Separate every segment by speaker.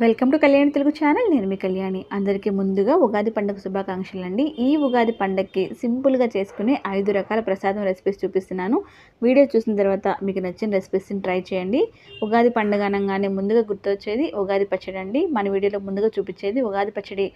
Speaker 1: Welcome to Kalyani Telugu channel. నేను మీ కళ్యాణి. అందరికీ ముందుగా ఉగాది పండుగ శుభాకాంక్షలు అండి. ఈ ఉగాది పండగకి సింపుల్గా చేసుకునే 5 రకాల ప్రసాదం రెసిపీస్ చూపిస్తున్నాను. వీడియో చూసిన తర్వాత మీకు నచ్చిన రెసిపీస్ని ట్రై చేయండి. ఉగాది పండుగ అనగానే ముందుగా గుర్తొచ్చేది ఉగాది పచ్చడి అండి. మన వీడియోలో ముందుగా చూపించేది ఉగాది పచ్చడి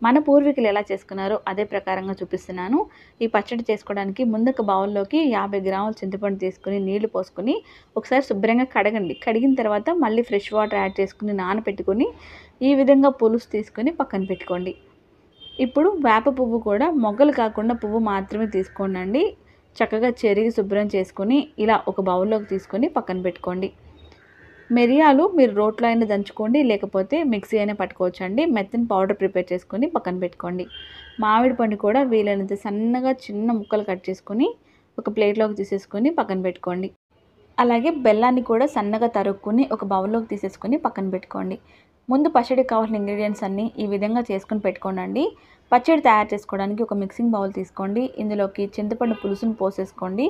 Speaker 1: మన పూర్వీకులు ఎలా చేసుకున్నారో అదే ప్రకారంగా చూపిస్తున్నాను. ఈ పచ్చడి చేసుకోవడానికి ముందుకు బౌల్లోకి 50 గ్రాముల చింతపండు తీసుకుని నీళ్లు పోసుకొని ఒకసారి శుభ్రంగా కడగండి. కడిగిన తర్వాత మళ్ళీ ఫ్రెష్ వాటర్ యాడ్ చేసుకుని నానబెట్టుకొని ఈ విధంగా పులుసు తీసుకొని పక్కన పెట్టుకోండి. ఇప్పుడు వేప పువ్వు కూడా మొగ్గలు కాకుండా పువ్వు మాత్రమే తీసుకోండి. చక్కగా చెరిగి శుభ్రం చేసుకొని ఇలా ఒక బౌల్లోకి తీసుకొని పక్కన పెట్టుకోండి. మిరియాలు మీరు రోట్లో అయినా దంచుకోండి, లేకపోతే మిక్సీ అయినా పట్టుకోవచ్చండి. మెత్తని పౌడర్ ప్రిపేర్ చేసుకొని పక్కన పెట్టుకోండి. మామిడి పండు కూడా వీలైనంత సన్నగా చిన్న ముక్కలు కట్ చేసుకొని ఒక ప్లేట్లోకి తీసేసుకొని పక్కన పెట్టుకోండి. అలాగే బెల్లాన్ని కూడా సన్నగా తరుక్కుని ఒక బౌల్లోకి తీసేసుకొని పక్కన పెట్టుకోండి. ముందు పచ్చడికి కావాల్సిన ఇంగ్రీడియంట్స్ అన్నీ ఈ విధంగా చేసుకుని పెట్టుకోండి. పచ్చడి తయారు చేసుకోవడానికి ఒక మిక్సింగ్ బౌల్ తీసుకోండి. ఇందులోకి చింతపండు పులుసును పోసేసుకోండి.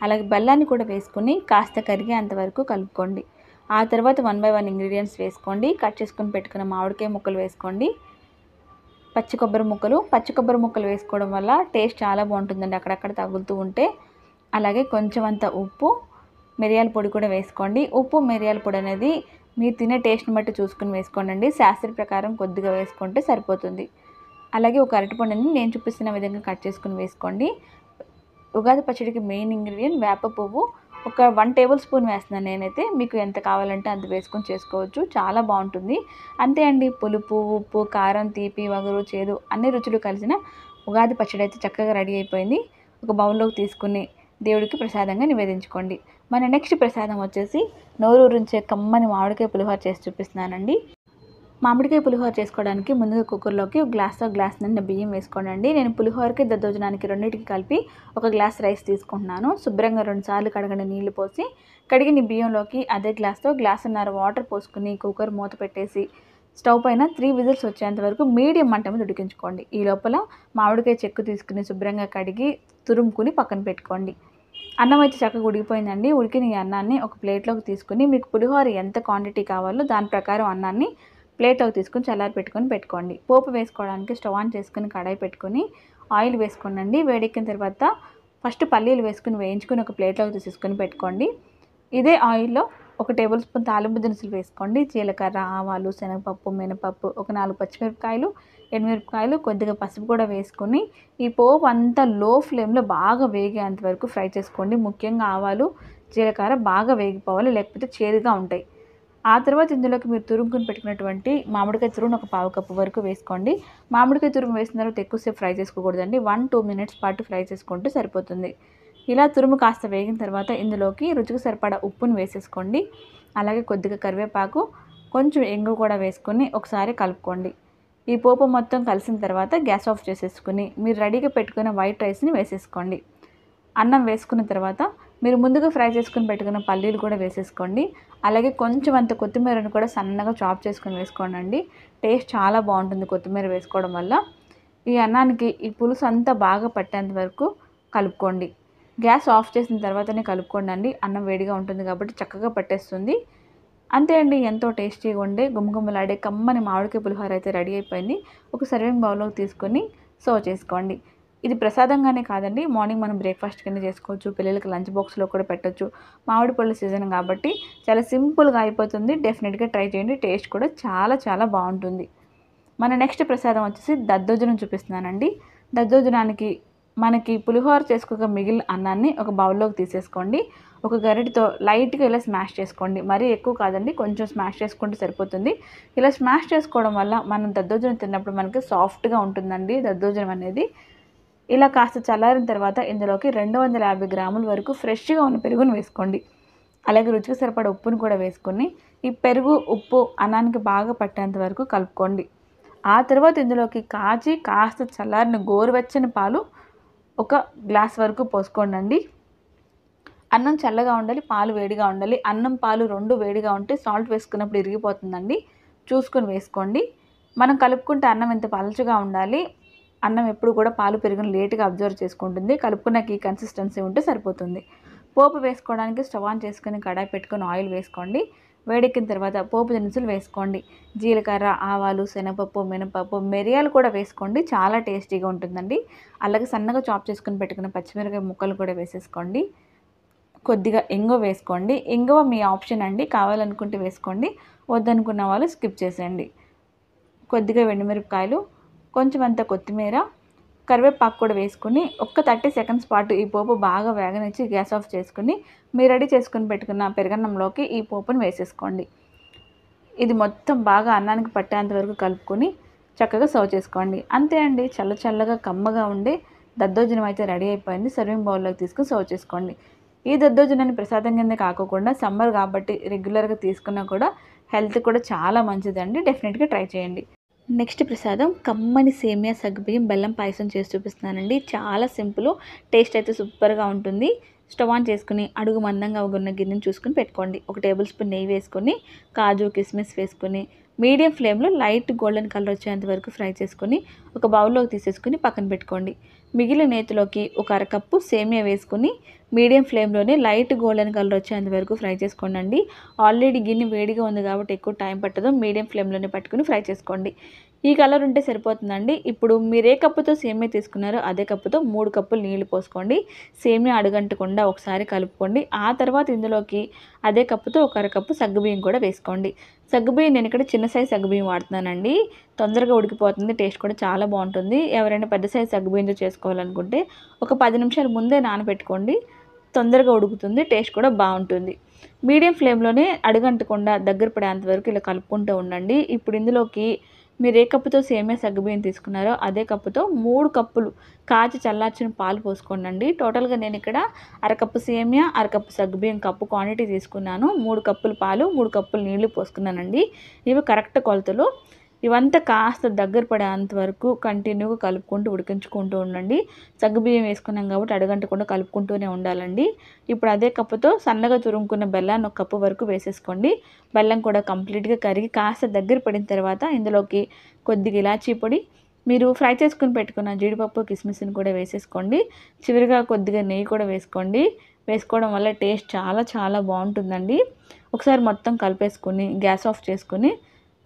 Speaker 1: అలాగే బెల్లాన్ని కూడా వేసుకొని కాస్త కరిగేంత వరకు కలుపుకోండి. ఆ తర్వాత 1 by 1 ఇంగ్రీడియంట్స్ వేసుకోండి. కట్ చేసుకుని పెట్టుకున్న మామిడికాయ ముక్కలు వేసుకోండి. పచ్చి కొబ్బరి ముక్కలు వేసుకోవడం వల్ల టేస్ట్ చాలా బాగుంటుందండి, అక్కడక్కడ తగులుతూ ఉంటే. అలాగే కొంచెం అంత ఉప్పు, మిరియాల పొడి కూడా వేసుకోండి. ఉప్పు మిరియాల పొడి అనేది మీరు తినే టేస్ట్ని బట్టి చూసుకుని వేసుకోండి. శాస్త్ర ప్రకారం కొద్దిగా వేసుకుంటే సరిపోతుంది. అలాగే ఒక అరటిపండుని నేను చూపిస్తున్న విధంగా కట్ చేసుకుని వేసుకోండి. ఉగాది పచ్చడికి మెయిన్ ఇంగ్రీడియంట్ వేప పువ్వు. ఒక 1 టేబుల్ స్పూన్ వేస్తున్నాను నేనైతే. మీకు ఎంత కావాలంటే అంత వేసుకొని చేసుకోవచ్చు, చాలా బాగుంటుంది. అంతే అండి, పులుపు, ఉప్పు, కారం, తీపి, వగరు, చేదు అన్ని రుచులు కలిసిన ఉగాది పచ్చడి అయితే చక్కగా రెడీ అయిపోయింది. ఒక బౌల్లోకి తీసుకుని దేవుడికి ప్రసాదంగా నివేదించుకోండి. మన నెక్స్ట్ ప్రసాదం వచ్చేసి నోరూరించే కమ్మని మామిడికాయ పులిహోర చేసి చూపిస్తున్నానండి. మామిడికాయ పులిహోర చేసుకోవడానికి ముందుగా కుక్కర్లోకి ఒక గ్లాస్ నిండా బియ్యం వేసుకోండి. నేను పులిహోరకి దద్దోజనానికి రెండింటికి కలిపి ఒక గ్లాస్ రైస్ తీసుకుంటున్నాను. శుభ్రంగా 2 సార్లు కడగని నీళ్లు పోసి కడిగిన బియ్యంలోకి అదే గ్లాసున్నర వాటర్ పోసుకుని కుక్కర్ మూత పెట్టేసి స్టవ్ పైన 3 విజిల్స్ వచ్చేంత వరకు మీడియం మంట మీద ఉడికించుకోండి. ఈ లోపల మామిడికాయ చెక్కు తీసుకుని శుభ్రంగా కడిగి తురుముకుని పక్కన పెట్టుకోండి. అన్నం అయితే చక్కగా ఉడికిపోయిందండి. ఉడికిన ఈ అన్నాన్ని ఒక ప్లేట్లోకి తీసుకుని మీకు పులిహోర ఎంత క్వాంటిటీ కావాలో దాని ప్రకారం అన్నాన్ని ప్లేట్లోకి తీసుకుని చల్లారి పెట్టుకోండి. పోపు వేసుకోవడానికి స్టవ్ ఆన్ చేసుకుని కడాయి పెట్టుకుని ఆయిల్ వేసుకోండి. వేడెక్కిన తర్వాత ఫస్ట్ పల్లీలు వేసుకుని వేయించుకుని ఒక ప్లేట్లోకి తీసేసుకొని పెట్టుకోండి. ఇదే ఆయిల్లో 1 టేబుల్ స్పూన్ తాలింపు దినుసులు వేసుకోండి. జీలకర్ర, ఆవాలు, శనగపప్పు, మినపప్పు, ఒక 4 పచ్చిమిరపకాయలు, ఎండుమిరపకాయలు, కొద్దిగా పసుపు కూడా వేసుకొని ఈ పోపు అంతా లో ఫ్లేమ్లో బాగా వేగేంత వరకు ఫ్రై చేసుకోండి. ముఖ్యంగా ఆవాలు, జీలకర్ర బాగా వేగిపోవాలి, లేకపోతే చేదుగా ఉంటాయి. ఆ తర్వాత ఇందులోకి మీరు తురుముకుని పెట్టుకున్నటువంటి మామిడికాయ తురుమును ఒక 1/2 కప్పు వరకు వేసుకోండి. మామిడికాయ తురుము వేసిన తర్వాత ఎక్కువసేపు ఫ్రై చేసుకోకూడదండి. 1-2 మినిట్స్ పాటు ఫ్రై చేసుకుంటే సరిపోతుంది. ఇలా తురుము కాస్త వేగిన తర్వాత ఇందులోకి రుచికి సరిపడా ఉప్పును వేసేసుకోండి. అలాగే కొద్దిగా కరివేపాకు, కొంచెం ఇంగు కూడా వేసుకొని ఒకసారి కలుపుకోండి. ఈ పోపు మొత్తం కలిసిన తర్వాత గ్యాస్ ఆఫ్ చేసేసుకుని మీరు రెడీగా పెట్టుకున్న వైట్ రైస్ని వేసేసుకోండి. అన్నం వేసుకున్న తర్వాత మీరు ముందుగా ఫ్రై చేసుకుని పెట్టుకున్న పల్లీలు కూడా వేసేసుకోండి. అలాగే కొంచెం అంత కొత్తిమీరను కూడా సన్నగా చాప్ చేసుకుని వేసుకోండి. టేస్ట్ చాలా బాగుంటుంది కొత్తిమీర వేసుకోవడం వల్ల. ఈ అన్నానికి ఈ పులుసు అంతా బాగా పట్టేంత వరకు కలుపుకోండి. గ్యాస్ ఆఫ్ చేసిన తర్వాతనే కలుపుకోండి. అన్నం వేడిగా ఉంటుంది కాబట్టి చక్కగా పట్టేస్తుంది. అంతే అండి, ఎంతో టేస్టీగా ఉండే గుమగుమలాడే కమ్మని మామిడికాయ పులిహోర అయితే రెడీ అయిపోయింది. ఒక సర్వింగ్ బౌల్లోకి తీసుకొని సర్వ్ చేసుకోండి. ఇది ప్రసాదంగానే కాదండి, మార్నింగ్ మనం బ్రేక్ఫాస్ట్ కింద చేసుకోవచ్చు, పిల్లలకి లంచ్ బాక్స్లో కూడా పెట్టచ్చు. మామిడి పళ్ళ సీజన్ కాబట్టి చాలా సింపుల్గా అయిపోతుంది. డెఫినెట్గా ట్రై చేయండి, టేస్ట్ కూడా చాలా చాలా బాగుంటుంది. మన నెక్స్ట్ ప్రసాదం వచ్చేసి దద్దోజనం చూపిస్తున్నానండి. దద్దోజనానికి మనకి పులిహోర చేసుకోక మిగిలిన అన్నాన్ని ఒక బౌల్లోకి తీసేసుకోండి. ఒక గరిటెతో లైట్గా ఇలా స్మాష్ చేసుకోండి. మరీ ఎక్కువ కాదండి, కొంచెం స్మాష్ చేసుకుంటే సరిపోతుంది. ఇలా స్మాష్ చేసుకోవడం వల్ల మనం దద్దోజనం తిన్నప్పుడు మనకి సాఫ్ట్గా ఉంటుందండి దద్దోజనం అనేది. ఇలా కాస్త చల్లారిన తర్వాత ఇందులోకి 250 గ్రాముల వరకు ఫ్రెష్గా ఉన్న పెరుగును వేసుకోండి. అలాగే రుచికి సరిపడా ఉప్పును కూడా వేసుకొని ఈ పెరుగు, ఉప్పు అన్నానికి బాగా పట్టేంత వరకు కలుపుకోండి. ఆ తర్వాత ఇందులోకి కాస్త చల్లారిన గోరువెచ్చని పాలు 1 గ్లాస్ వరకు పోసుకోండి. అన్నం చల్లగా ఉండాలి, పాలు వేడిగా ఉండాలి. అన్నం, పాలు 2 వేడిగా ఉంటే సాల్ట్ వేసుకున్నప్పుడు ఇరిగిపోతుందండి, చూసుకొని వేసుకోండి. మనం కలుపుకుంటే అన్నం ఇంత పలచగా ఉండాలి. అన్నం ఎప్పుడు కూడా పాలు, పెరుగును లేట్గా అబ్జర్వ్ చేసుకుంటుంది. కలుపుకున్నాక ఈ కన్సిస్టెన్సీ ఉంటే సరిపోతుంది. పోపు వేసుకోవడానికి స్టవ్ ఆన్ చేసుకుని కడాయి పెట్టుకొని ఆయిల్ వేసుకోండి. వేడెక్కిన తర్వాత పోపు దినుసులు వేసుకోండి. జీలకర్ర, ఆవాలు, శనగపప్పు, మినపప్పు, మిరియాలు కూడా వేసుకోండి. చాలా టేస్టీగా ఉంటుందండి. అలాగే సన్నగా చాప్ చేసుకొని పెట్టుకున్న పచ్చిమిరపకాయ ముక్కలు కూడా వేసేసుకోండి. కొద్దిగా ఇంగువ వేసుకోండి. ఇంగువ మీ ఆప్షన్ అండి, కావాలనుకుంటే వేసుకోండి, వద్దనుకున్న వాళ్ళు స్కిప్ చేసేయండి. కొద్దిగా ఎండుమిరపకాయలు, కొంచెం అంత కొత్తిమీర, కరివేపాకు కూడా వేసుకుని ఒక్క 30 సెకండ్స్ పాటు ఈ పోపు బాగా వేగనిచ్చి గ్యాస్ ఆఫ్ చేసుకుని మీరు రెడీ చేసుకుని పెట్టుకున్న పెరుగన్నంలోకి ఈ పోపును వేసేసుకోండి. ఇది మొత్తం బాగా అన్నానికి పట్టేంత వరకు కలుపుకొని చక్కగా సర్వ్ చేసుకోండి. అంతే అండి, చల్ల చల్లగా కమ్మగా ఉండే దద్దోజనం అయితే రెడీ అయిపోయింది. సర్వింగ్ బౌల్లోకి తీసుకుని సర్వ్ చేసుకోండి. ఈ దద్దోజనాన్ని ప్రసాదం కింద కాకుండా సమ్మర్ కాబట్టి రెగ్యులర్గా తీసుకున్నా కూడా హెల్త్ కూడా చాలా మంచిదండి. డెఫినెట్గా ట్రై చేయండి. నెక్స్ట్ ప్రసాదం కమ్మని సేమియా సగ్గుబియ్యం బెల్లం పాయసం చేసి చూపిస్తున్నానండి. చాలా సింపుల్, టేస్ట్ అయితే సూపర్గా ఉంటుంది. స్టవ్ ఆన్ చేసుకుని అడుగు మందంగా ఉన్న గిన్నెని చూసుకుని పెట్టుకోండి. 1 టేబుల్ స్పూన్ నెయ్యి వేసుకొని కాజు, కిస్మిస్ వేసుకొని మీడియం ఫ్లేమ్లో లైట్ గోల్డెన్ కలర్ వచ్చేంత వరకు ఫ్రై చేసుకొని ఒక బౌల్లోకి తీసేసుకుని పక్కన పెట్టుకోండి. మిగిలిన నేతిలోకి 1 అరకప్పు సేమియా వేసుకుని మీడియం ఫ్లేమ్లోనే లైట్ గోల్డెన్ కలర్ వచ్చేంత వరకు ఫ్రై చేసుకోండి. ఆల్రెడీ గిన్నె వేడిగా ఉంది కాబట్టి ఎక్కువ టైం పట్టదు. మీడియం ఫ్లేమ్లోనే పట్టుకుని ఫ్రై చేసుకోండి. ఈ కలర్ ఉంటే సరిపోతుందండి. ఇప్పుడు మీరు ఏ కప్పుతో సేమియా తీసుకున్నారో అదే కప్పుతో 3 కప్పులు నీళ్లు పోసుకోండి. సేమియా అడుగంటకుండా ఒకసారి కలుపుకోండి. ఆ తర్వాత ఇందులోకి అదే కప్పుతో 1 అరకప్పు సగ్గుబియ్యం కూడా వేసుకోండి. సగ్గుబియ్యం నేను ఇక్కడ చిన్న సైజ్ సగ్గుబియ్యం వాడుతున్నానండి. తొందరగా ఉడికిపోతుంది, టేస్ట్ కూడా చాలా బాగుంటుంది. ఎవరైనా పెద్ద సైజ్ సగ్గుబియ్యంతో చేసుకోవాలనుకుంటే ఒక 10 నిమిషాలు ముందే నానబెట్టుకోండి. తొందరగా ఉడుకుతుంది, టేస్ట్ కూడా బాగుంటుంది. మీడియం ఫ్లేమ్లోనే అడుగంటకుండా దగ్గర పడేంత వరకు ఇలా కలుపుకుంటూ ఉండండి. ఇప్పుడు ఇందులోకి మీరు ఏ కప్పుతో సేమియా సగ్గుబియ్యం తీసుకున్నారో అదే కప్పుతో 3 కప్పులు కాచి చల్లార్చిన పాలు పోసుకోండి. టోటల్గా నేను ఇక్కడ అరకప్పు సేమియా, అరకప్పు సగ్గుబియ్యం కప్పు క్వాంటిటీ తీసుకున్నాను. 3 కప్పులు పాలు, 3 కప్పులు నీళ్లు పోసుకున్నానండి. ఇవి కరెక్ట్ కొలతలు. ఇవంతా కాస్త దగ్గర పడేంత వరకు కంటిన్యూగా కలుపుకుంటూ ఉడికించుకుంటూ ఉండండి. సగ్గుబియ్యం వేసుకున్నాం కాబట్టి అడుగంటకుండా కలుపుకుంటూనే ఉండాలండి. ఇప్పుడు అదే కప్పుతో సన్నగా తురుముకున్న బెల్లాన్ని 1 కప్పు వరకు వేసేసుకోండి. బెల్లం కూడా కంప్లీట్గా కరిగి కాస్త దగ్గర పడిన తర్వాత ఇందులోకి కొద్దిగా ఇలాచీ పొడి, మీరు ఫ్రై చేసుకుని పెట్టుకున్న జీడిపప్పు, కిస్మిస్ని కూడా వేసేసుకోండి. చివరిగా కొద్దిగా నెయ్యి కూడా వేసుకోండి. వేసుకోవడం వల్ల టేస్ట్ చాలా చాలా బాగుంటుందండి. ఒకసారి మొత్తం కలిపేసుకుని గ్యాస్ ఆఫ్ చేసుకుని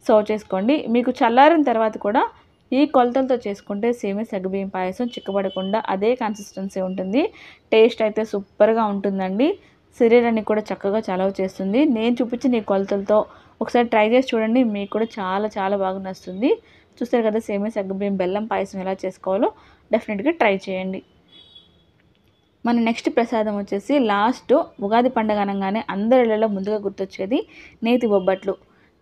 Speaker 1: సర్వ్ చేసుకోండి. మీకు చల్లారిన తర్వాత కూడా ఈ కొలతలతో చేసుకుంటే సేమియా సగ్గుబియ్యం పాయసం చిక్కబడకుండా అదే కన్సిస్టెన్సీ ఉంటుంది. టేస్ట్ అయితే సూపర్గా ఉంటుందండి. శరీరాన్ని కూడా చక్కగా చలవ చేస్తుంది. నేను చూపించిన ఈ కొలతలతో ఒకసారి ట్రై చేసి చూడండి, మీకు కూడా చాలా చాలా బాగా నచ్చుతుంది. చూస్తారు కదా సేమియా సగ్గుబియ్యం బెల్లం పాయసం ఎలా చేసుకోవాలో, డెఫినెట్గా ట్రై చేయండి. మన నెక్స్ట్ ప్రసాదం వచ్చేసి లాస్ట్ ఉగాది పండుగ అనగానే అందరిలో ముందుగా గుర్తొచ్చేది నేతి బొబ్బట్లు.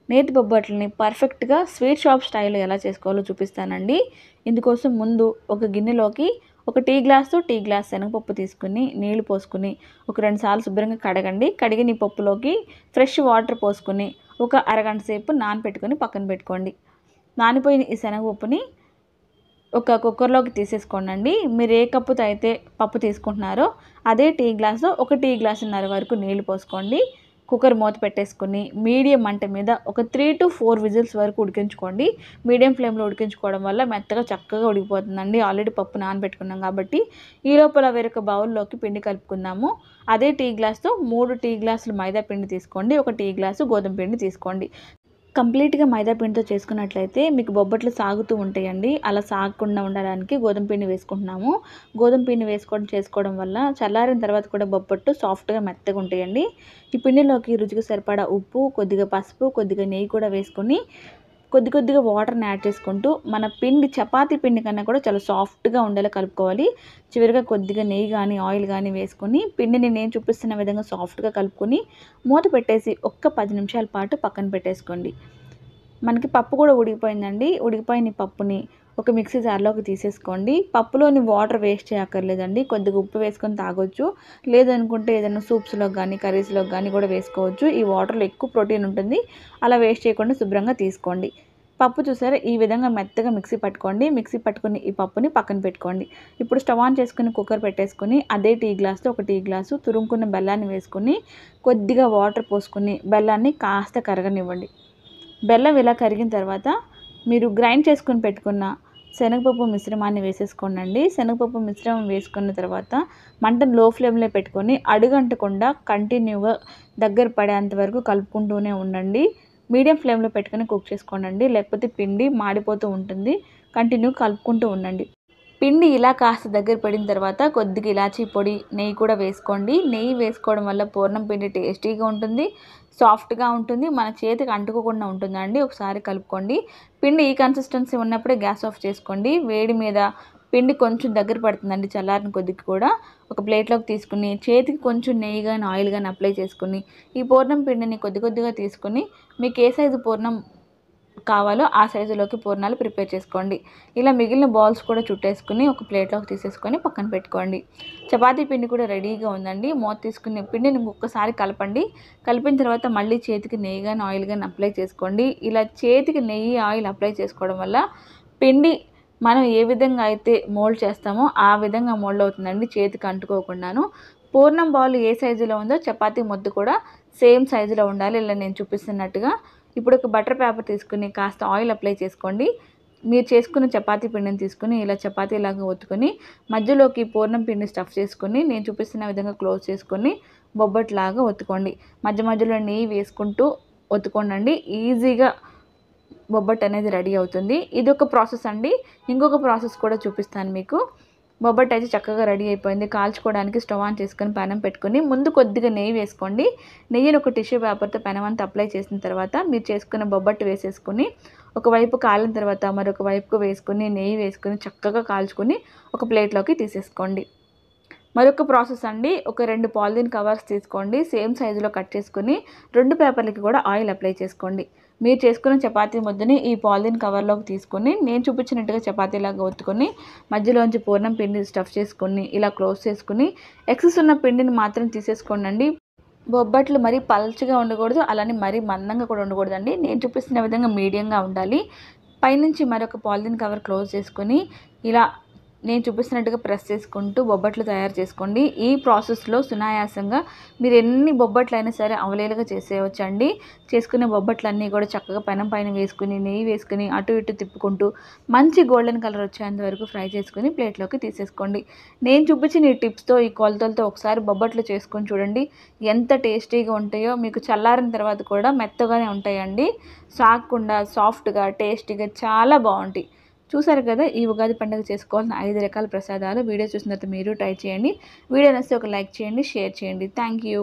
Speaker 1: నేతి బొబ్బట్లని పర్ఫెక్ట్గా స్వీట్ షాప్ స్టైల్లో ఎలా చేసుకోవాలో చూపిస్తానండి. ఇందుకోసం ముందు ఒక గిన్నెలోకి 1 టీ గ్లాస్ శనగపప్పు తీసుకుని నీళ్లు పోసుకుని ఒక 2 సార్లు శుభ్రంగా కడగండి. కడిగిన ఈ పప్పులోకి ఫ్రెష్ వాటర్ పోసుకుని ఒక అరగంట సేపు నానబెట్టుకొని పక్కన పెట్టుకోండి. నానిపోయిన ఈ శనగపప్పుని ఒక కుక్కర్లోకి తీసేసుకోండి. మీరు ఏ కప్పుతో అయితే పప్పు తీసుకుంటున్నారో అదే టీ గ్లాస్లో 1 టీ గ్లాసున్నర వరకు నీళ్లు పోసుకోండి. కుక్కర్ మూత పెట్టేసుకుని మీడియం మంట మీద ఒక 3 to 4 విజిల్స్ వరకు ఉడికించుకోండి. మీడియం ఫ్లేమ్లో ఉడికించుకోవడం వల్ల మెత్తగా చక్కగా ఉడికిపోతుందండి. ఆల్రెడీ పప్పు నానబెట్టుకున్నాం కాబట్టి. ఈ లోపల వేరొక బౌల్లోకి పిండి కలుపుకుందాము. అదే టీ గ్లాస్తో 3 టీ గ్లాసులు మైదా పిండి తీసుకోండి. 1 టీ గ్లాసు గోధుమ పిండి తీసుకోండి. కంప్లీట్గా మైదా పిండితో చేసుకున్నట్లయితే మీకు బొబ్బట్లు సాగుతూ ఉంటాయండి. అలా సాగకుండా ఉండడానికి గోధుమ పిండి వేసుకుంటున్నాము. గోధుమ పిండి చేసుకోవడం వల్ల చల్లారిన తర్వాత కూడా బొబ్బట్లు సాఫ్ట్గా మెత్తగా ఉంటాయండి. ఈ పిండిలోకి రుచికి సరిపడా ఉప్పు, కొద్దిగా పసుపు, కొద్దిగా నెయ్యి కూడా వేసుకొని కొద్దిగా వాటర్ని యాడ్ చేసుకుంటూ మన పిండి చపాతీ పిండి కన్నా కూడా చాలా సాఫ్ట్గా ఉండేలా కలుపుకోవాలి. చివరిగా కొద్దిగా నెయ్యి కానీ ఆయిల్ కానీ వేసుకొని పిండిని నేను చూపిస్తున్న విధంగా సాఫ్ట్గా కలుపుకొని మూత పెట్టేసి ఒక్క 10 నిమిషాల పాటు పక్కన పెట్టేసుకోండి. మనకి పప్పు కూడా ఉడికిపోయిందండి. ఉడికిపోయిన పప్పుని ఒక మిక్సీ జార్లోకి తీసేసుకోండి. పప్పులోని వాటర్ వేస్ట్ చేయక్కర్లేదండి. కొద్దిగా ఉప్పు వేసుకొని తాగొచ్చు. లేదనుకుంటే ఏదైనా సూప్స్లో కానీ కర్రీస్లో కానీ కూడా వేసుకోవచ్చు. ఈ వాటర్లో ఎక్కువ ప్రోటీన్ ఉంటుంది. అలా వేస్ట్ చేయకుండా శుభ్రంగా తీసుకోండి. పప్పు చూసారా, ఈ విధంగా మెత్తగా మిక్సీ పట్టుకోండి. మిక్సీ పట్టుకుని ఈ పప్పుని పక్కన పెట్టుకోండి. ఇప్పుడు స్టవ్ ఆన్ చేసుకుని కుక్కర్ పెట్టేసుకుని అదే టీ గ్లాస్తో 1 టీ గ్లాసు తురుముకున్న బెల్లాన్ని వేసుకుని కొద్దిగా వాటర్ పోసుకుని బెల్లాన్ని కాస్త కరగనివ్వండి. బెల్లం ఇలా కరిగిన తర్వాత మీరు గ్రైండ్ చేసుకుని పెట్టుకున్న శనగపప్పు మిశ్రమాన్ని వేసేసుకోండి. శనగపప్పు మిశ్రమం వేసుకున్న తర్వాత మంటను లో ఫ్లేమ్లో పెట్టుకొని అడుగంటకుండా కంటిన్యూగా దగ్గర పడేంత వరకు కలుపుకుంటూనే ఉండండి. మీడియం ఫ్లేమ్లో పెట్టుకొని కుక్ చేసుకోండి, లేకపోతే పిండి మాడిపోతూ ఉంటుంది. కంటిన్యూ కలుపుకుంటూ ఉండండి. పిండి ఇలా కాస్త దగ్గర పడిన తర్వాత కొద్దిగా ఇలాచీ పొడి, నెయ్యి కూడా వేసుకోండి. నెయ్యి వేసుకోవడం వల్ల పూర్ణం పిండి టేస్టీగా ఉంటుంది, సాఫ్ట్గా ఉంటుంది, మన చేతికి అంటుకోకుండా ఉంటుందండి. ఒకసారి కలుపుకోండి. పిండి ఈ కన్సిస్టెన్సీ ఉన్నప్పుడే గ్యాస్ ఆఫ్ చేసుకోండి. వేడి మీద పిండి కొంచెం దగ్గర పడుతుందండి. చల్లారిన కొద్దిగా కూడా ఒక ప్లేట్లోకి తీసుకుని చేతికి కొంచెం నెయ్యి కానీ ఆయిల్ కానీ అప్లై చేసుకుని ఈ పూర్ణం పిండిని కొద్దిగా తీసుకుని మీకు ఏ సైజు పూర్ణం కావాలో ఆ సైజులోకి పూర్ణాలు ప్రిపేర్ చేసుకోండి. ఇలా మిగిలిన బాల్స్ కూడా చుట్టేసుకుని ఒక ప్లేట్లోకి తీసేసుకొని పక్కన పెట్టుకోండి. చపాతీ పిండి కూడా రెడీగా ఉందండి. మూత తీసుకుని పిండిని ఇంకొకసారి కలపండి. కలిపిన తర్వాత మళ్ళీ చేతికి నెయ్యి కానీ ఆయిల్ కానీ అప్లై చేసుకోండి. ఇలా చేతికి నెయ్యి ఆయిల్ అప్లై చేసుకోవడం వల్ల పిండి మనం ఏ విధంగా అయితే మోల్డ్ చేస్తామో ఆ విధంగా మోల్డ్ అవుతుందండి, చేతికి అంటుకోకుండాను. పూర్ణం బాల్ ఏ సైజులో ఉందో చపాతీ ముద్ద కూడా సేమ్ సైజులో ఉండాలి, ఇలా నేను చూపిస్తున్నట్టుగా. ఇప్పుడు ఒక బటర్ పేపర్ తీసుకుని కాస్త ఆయిల్ అప్లై చేసుకోండి. మీరు చేసుకున్న చపాతీ పిండిని తీసుకుని ఇలా చపాతీలాగా ఒత్తుకొని మధ్యలోకి పూర్ణం పిండి స్టఫ్ చేసుకొని నేను చూపిస్తున్న విధంగా క్లోజ్ చేసుకొని బొబ్బట్లాగా ఒత్తుకోండి. మధ్య మధ్యలో నెయ్యి వేసుకుంటూ ఒత్తుకోండి. ఈజీగా బొబ్బట్ అనేది రెడీ అవుతుంది. ఇది ఒక ప్రాసెస్ అండి. ఇంకొక ప్రాసెస్ కూడా చూపిస్తాను మీకు. బొబ్బట్ అయితే చక్కగా రెడీ అయిపోయింది. కాల్చుకోవడానికి స్టవ్ ఆన్ చేసుకొని పెనం పెట్టుకొని ముందు కొద్దిగా నెయ్యి వేసుకోండి. నెయ్యిని ఒక టిష్యూ పేపర్తో పెనం అంతా అప్లై చేసిన తర్వాత మీరు చేసుకున్న బొబ్బట్టు వేసేసుకుని ఒకవైపు కాలిన తర్వాత మరొక వైపుకు వేసుకుని నెయ్యి వేసుకుని చక్కగా కాల్చుకొని ఒక ప్లేట్లోకి తీసేసుకోండి. మరొక ప్రాసెస్ అండి. ఒక 2 పాలిథిన్ కవర్స్ తీసుకోండి. సేమ్ సైజులో కట్ చేసుకుని 2 పేపర్లకి కూడా ఆయిల్ అప్లై చేసుకోండి. మీరు చేసుకున్న చపాతీ ముద్దని ఈ పాలిథిన్ కవర్లోకి తీసుకొని నేను చూపించినట్టుగా చపాతీలాగా ఒత్తుకొని మధ్యలోంచి పూర్ణం పిండి స్టఫ్ చేసుకొని ఇలా క్లోజ్ చేసుకుని ఎక్సెస్ ఉన్న పిండిని మాత్రం తీసేసుకోండి. బొబ్బట్లు మరీ పల్చగా ఉండకూడదు, అలానే మరీ మందంగా కూడా ఉండకూడదండి. నేను చూపిస్తున్న విధంగా మీడియంగా ఉండాలి. పైనుంచి మరొక పాలిథిన్ కవర్ క్లోజ్ చేసుకొని ఇలా నేను చూపిస్తున్నట్టుగా ప్రెస్ చేసుకుంటూ బొబ్బట్లు తయారు చేసుకోండి. ఈ ప్రాసెస్లో సునాయాసంగా మీరు ఎన్ని బొబ్బట్లు అయినా సరే అవలేలుగా చేసేయవచ్చండి. చేసుకునే బొబ్బట్లన్నీ కూడా చక్కగా పెనం పైన వేసుకుని నెయ్యి వేసుకుని అటు ఇటు తిప్పుకుంటూ మంచి గోల్డెన్ కలర్ వచ్చేంత వరకు ఫ్రై చేసుకుని ప్లేట్లోకి తీసేసుకోండి. నేను చూపించిన ఈ టిప్స్తో ఈ కొలతలతో ఒకసారి బొబ్బట్లు చేసుకొని చూడండి. ఎంత టేస్టీగా ఉంటాయో. మీకు చల్లారిన తర్వాత కూడా మెత్తగానే ఉంటాయండి. సాగకుండా సాఫ్ట్గా టేస్టీగా చాలా బాగుంటాయి. చూసారు కదా, ఈ ఉగాది పండుగ చేసుకోవాల్సిన 5 రకాల ప్రసాదాలు. వీడియో చూసిన తర్వాత మీరు ట్రై చేయండి. వీడియో నచ్చితే ఒక లైక్ చేయండి, షేర్ చేయండి. Thank you.